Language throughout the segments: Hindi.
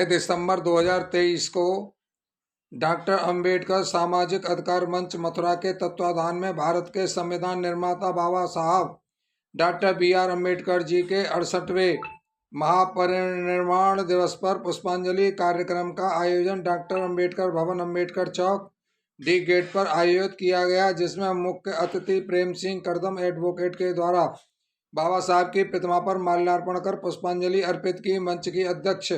6 दिसंबर 2023 को डॉक्टर अंबेडकर सामाजिक अधिकार मंच मथुरा के तत्वाधान में भारत के संविधान निर्माता बाबा साहब डॉक्टर बी.आर. अम्बेडकर जी के 68वें महापरिनिर्वाण दिवस पर पुष्पांजलि कार्यक्रम का आयोजन डॉक्टर अंबेडकर भवन, अम्बेडकर चौक, डी गेट पर आयोजित किया गया, जिसमें मुख्य अतिथि प्रेम सिंह करदम एडवोकेट के द्वारा बाबा साहब की प्रतिमा पर माल्यार्पण कर पुष्पांजलि अर्पित की। मंच की अध्यक्ष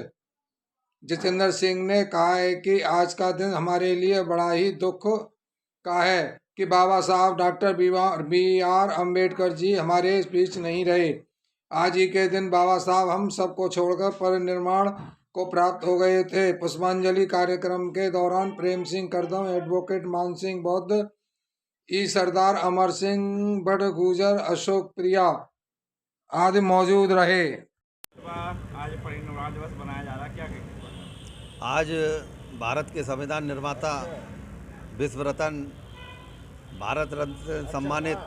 जितेंद्र सिंह ने कहा है कि आज का दिन हमारे लिए बड़ा ही दुख का है कि बाबा साहब डॉक्टर बी.आर. अम्बेडकर जी हमारे बीच नहीं रहे। आज ही के दिन बाबा साहब हम सबको छोड़कर परिनिर्वाण को प्राप्त हो गए थे। पुष्पांजलि कार्यक्रम के दौरान प्रेम सिंह करदम, एडवोकेट मान सिंह बौद्ध, ई सरदार, अमर सिंह बड़गुजर, अशोक प्रिया आदि मौजूद रहे। आज परिनिर्वाण दिवस मनाया जा रहा है, क्या कहेंगे? आज भारत के संविधान निर्माता, विश्व रत्न, भारत रत्न से सम्मानित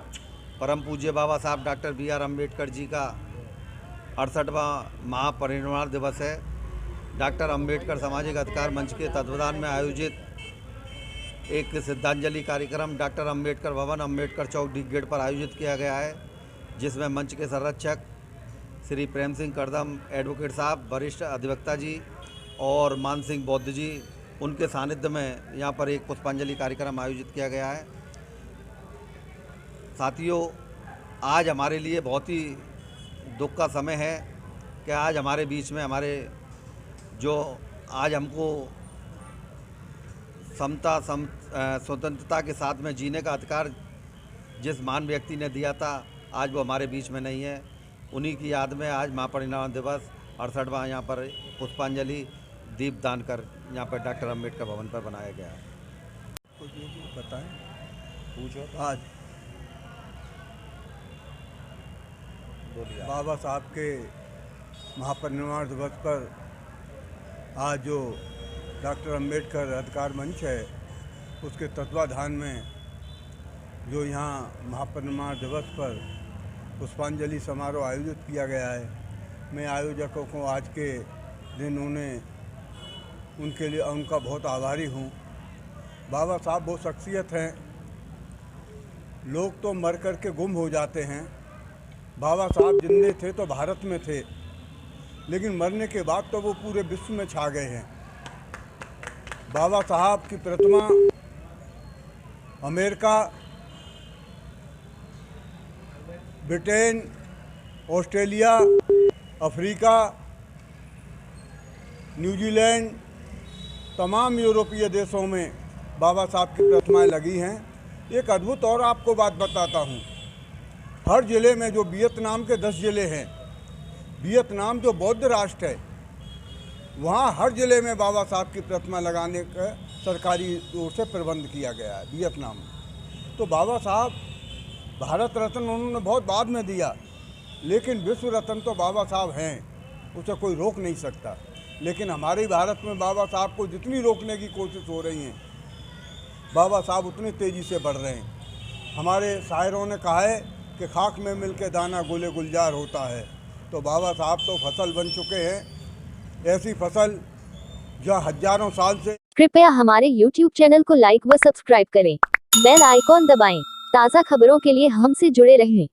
परम पूज्य बाबा साहब डॉक्टर बी.आर. अम्बेडकर जी का 68वां महापरिनिर्वाण दिवस है। डॉक्टर अम्बेडकर सामाजिक अधिकार मंच के तत्वाधान में आयोजित एक श्रद्धांजलि कार्यक्रम डॉक्टर अम्बेडकर भवन, अम्बेडकर चौक, डी गेट पर आयोजित किया गया है, जिसमें मंच के संरक्षक श्री प्रेम सिंह करदम एडवोकेट साहब, वरिष्ठ अधिवक्ता जी और मान सिंह बौद्ध जी, उनके सानिध्य में यहाँ पर एक पुष्पांजलि कार्यक्रम आयोजित किया गया है। साथियों, आज हमारे लिए बहुत ही दुख का समय है कि आज हमारे बीच में जो आज हमको समता स्वतंत्रता के साथ में जीने का अधिकार जिस महान व्यक्ति ने दिया था, आज वो हमारे बीच में नहीं है। उन्हीं की याद में आज महापरिनिर्वाण दिवस 68वां यहाँ पर पुष्पांजलि दीप दान कर यहाँ पर डॉक्टर अम्बेडकर भवन पर बनाया गया है। कुछ बताएं, पूछो। आज बाबा साहब के महापरिनिर्वाण दिवस पर आज जो डॉक्टर अम्बेडकर अधिकार मंच है, उसके तत्वाधान में जो यहाँ महापरिनिर्वाण दिवस पर पुष्पांजलि समारोह आयोजित किया गया है, मैं आयोजकों को आज के दिन उनके लिए उनका बहुत आभारी हूँ। बाबा साहब वो शख्सियत हैं, लोग तो मर कर के गुम हो जाते हैं। बाबा साहब जिंदे थे तो भारत में थे, लेकिन मरने के बाद तो वो पूरे विश्व में छा गए हैं। बाबा साहब की प्रतिमा America, Britain, Australia, Africa, New Zealand, तमाम यूरोपीय देशों में बाबा साहब की प्रतिमाएं लगी हैं। एक अद्भुत और आपको बात बताता हूँ, हर ज़िले में जो वियतनाम के 10 ज़िले हैं, वियतनाम जो बौद्ध राष्ट्र है, वहाँ हर ज़िले में बाबा साहब की प्रतिमा लगाने का सरकारी ओर से प्रबंध किया गया है वियतनाम में। तो बाबा साहब भारत रत्न उन्होंने बहुत बाद में दिया, लेकिन विश्व रत्न तो बाबा साहब हैं, उसे कोई रोक नहीं सकता। लेकिन हमारे भारत में बाबा साहब को जितनी रोकने की कोशिश हो रही है, बाबा साहब उतनी तेज़ी से बढ़ रहे हैं। हमारे शायरों ने कहा है कि खाक में मिल के दाना गुले गुलजार होता है। तो बाबा साहब तो फसल बन चुके हैं, ऐसी फसल जो हजारों साल से। कृपया हमारे YouTube चैनल को लाइक व सब्सक्राइब करें, बेल आइकॉन दबाएं, ताज़ा खबरों के लिए हमसे जुड़े रहें।